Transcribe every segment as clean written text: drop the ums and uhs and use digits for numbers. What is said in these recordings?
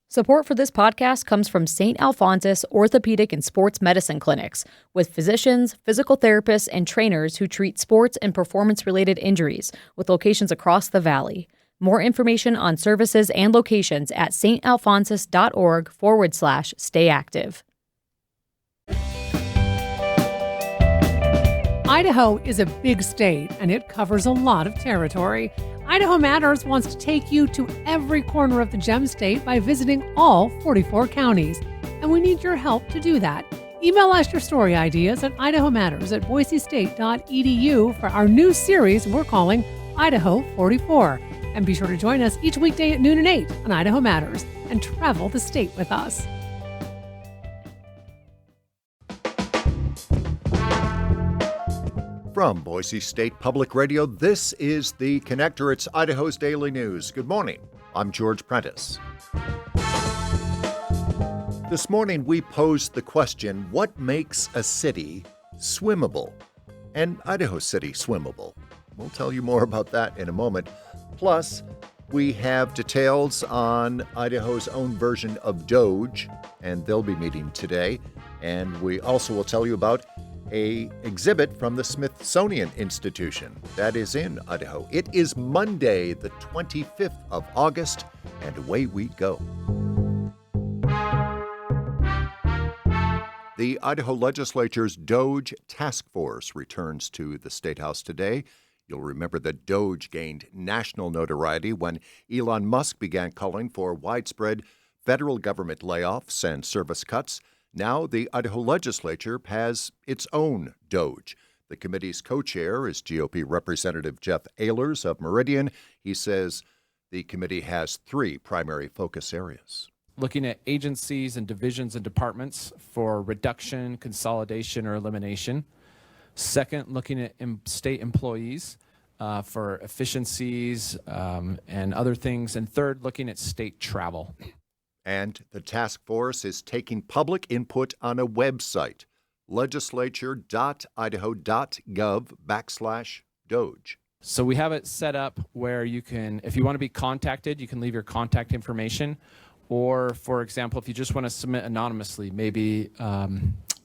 Support for this podcast comes from St. Alphonsus Orthopedic and Sports Medicine Clinics, with physicians, physical therapists, and trainers who treat sports and performance-related injuries, with locations across the valley. More information on services and locations at stalphonsus.org/stayactive. Idaho is a big state, and it covers a lot of territory. Idaho Matters wants to take you to every corner of the Gem State by visiting all 44 counties, and we need your help to do that. Email us your story ideas at idahomatters@boisestate.edu for our new series we're calling Idaho 44. And be sure to join us each weekday at noon and 8 on Idaho Matters and travel the state with us. From Boise State Public Radio, this is The Connector. It's Idaho's Daily News. Good morning. I'm George Prentice. This morning, we posed the question, what makes a city swimmable? And Idaho City swimmable. We'll tell you more about that in a moment. Plus, we have details on Idaho's own version of DOGE, and they'll be meeting today. And we also will tell you about an exhibit from the Smithsonian Institution that is in Idaho. It is Monday, the 25th of August, and away we go. The Idaho Legislature's DOGE Task Force returns to the State House today. You'll remember that DOGE gained national notoriety when Elon Musk began calling for widespread federal government layoffs and service cuts. Now the Idaho Legislature has its own DOGE. The committee's co-chair is GOP Representative Jeff Ehlers of Meridian. He says the committee has three primary focus areas. Looking at agencies and divisions and departments for reduction, consolidation, or elimination. Second, looking at state employees for efficiencies and other things. And third, looking at state travel. And the task force is taking public input on a website, legislature.idaho.gov/DOGE. So we have it set up where you can, if you want to be contacted, you can leave your contact information. Or, for example, if you just want to submit anonymously, maybe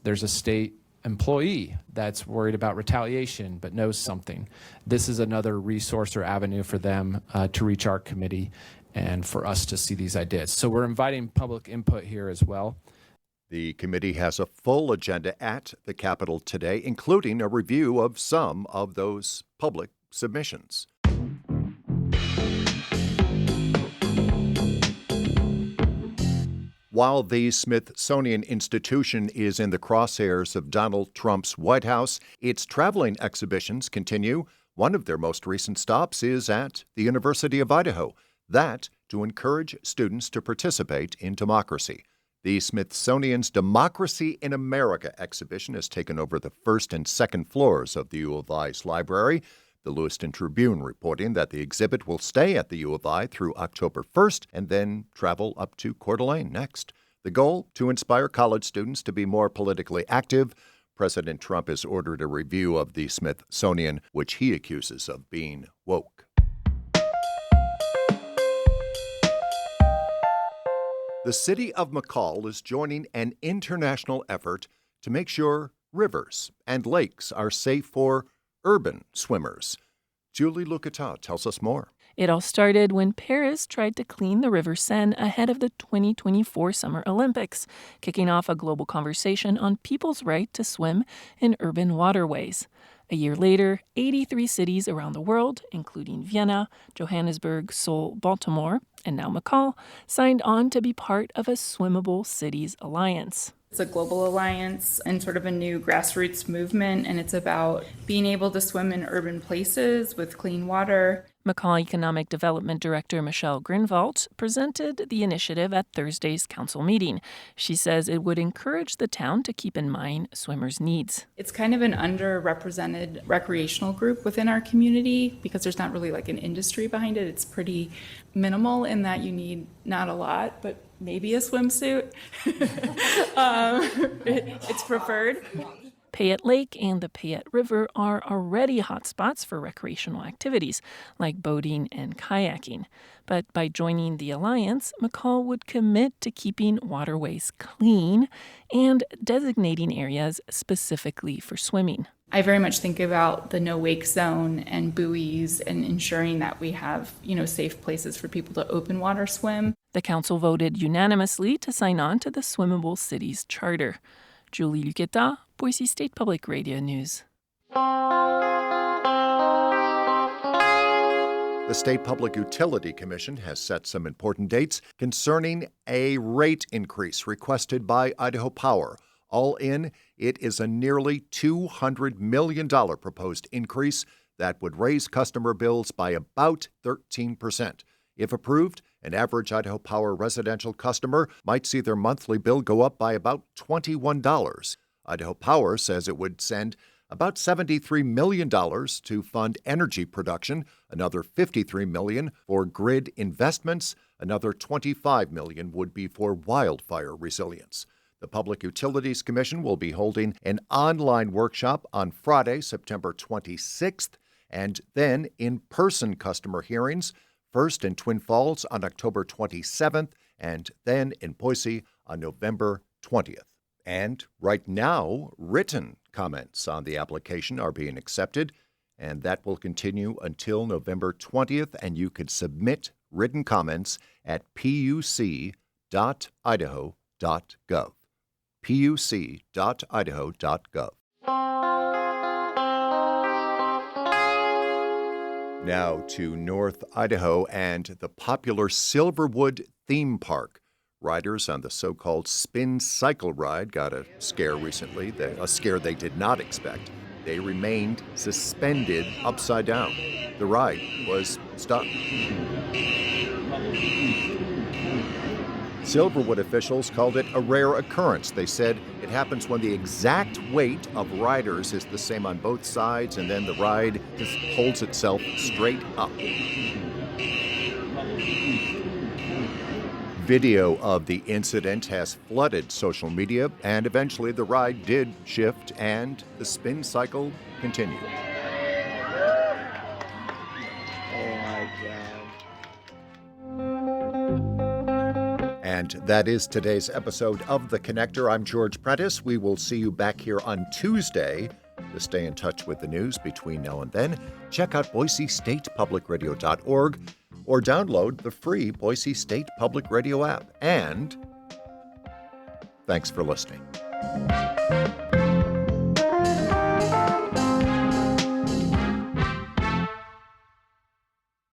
there's a state employee that's worried about retaliation but knows something. This is another resource or avenue for them to reach our committee and for us to see these ideas. So we're inviting public input here as well. The committee has a full agenda at the Capitol today, including a review of some of those public submissions. While the Smithsonian Institution is in the crosshairs of Donald Trump's White House, its traveling exhibitions continue. One of their most recent stops is at the University of Idaho. That to encourage students to participate in democracy. The Smithsonian's Democracy in America exhibition has taken over the first and second floors of the U of I's library. The Lewiston Tribune reporting that the exhibit will stay at the U of I through October 1st and then travel up to Coeur d'Alene next. The goal, to inspire college students to be more politically active. President Trump has ordered a review of the Smithsonian, which he accuses of being woke. The city of McCall is joining an international effort to make sure rivers and lakes are safe for urban swimmers. Julie Lucata tells us more. It all started when Paris tried to clean the River Seine ahead of the 2024 Summer Olympics, kicking off a global conversation on people's right to swim in urban waterways. A year later, 83 cities around the world, including Vienna, Johannesburg, Seoul, Baltimore, and now McCall, signed on to be part of a Swimmable Cities Alliance. It's a global alliance and sort of a new grassroots movement, and it's about being able to swim in urban places with clean water. McCall Economic Development Director Michelle Grinvalt presented the initiative at Thursday's council meeting. She says it would encourage the town to keep in mind swimmers' needs. It's kind of an underrepresented recreational group within our community because there's not really like an industry behind it. It's pretty minimal in that you need not a lot, but maybe a swimsuit. It's preferred. Payette Lake and the Payette River are already hotspots for recreational activities like boating and kayaking. But by joining the alliance, McCall would commit to keeping waterways clean and designating areas specifically for swimming. I very much think about the no-wake zone and buoys and ensuring that we have, safe places for people to open water swim. The council voted unanimously to sign on to the Swimmable Cities Charter. Julie Luqueta, Boise State Public Radio News. The State Public Utility Commission has set some important dates concerning a rate increase requested by Idaho Power. All in, it is a nearly $200 million proposed increase that would raise customer bills by about 13%. If approved, an average Idaho Power residential customer might see their monthly bill go up by about $21. Idaho Power says it would send about $73 million to fund energy production, another $53 million for grid investments, another $25 million would be for wildfire resilience. The Public Utilities Commission will be holding an online workshop on Friday, September 26th, and then in-person customer hearings, first in Twin Falls on October 27th, and then in Boise on November 20th. And right now, written comments on the application are being accepted, and that will continue until November 20th, and you can submit written comments at puc.idaho.gov. puc.idaho.gov. Now to North Idaho and the popular Silverwood theme park. Riders on the so-called spin cycle ride got a scare recently, a scare they did not expect. They remained suspended upside down. The ride was stuck. Silverwood officials called it a rare occurrence. They said it happens when the exact weight of riders is the same on both sides, and then the ride just holds itself straight up. Video of the incident has flooded social media, and eventually the ride did shift and the spin cycle continued. Oh my God. And that is today's episode of The Connector. I'm George Prentice. We will see you back here on Tuesday. To stay in touch with the news between now and then, check out BoiseStatePublicRadio.org or download the free Boise State Public Radio app. And thanks for listening.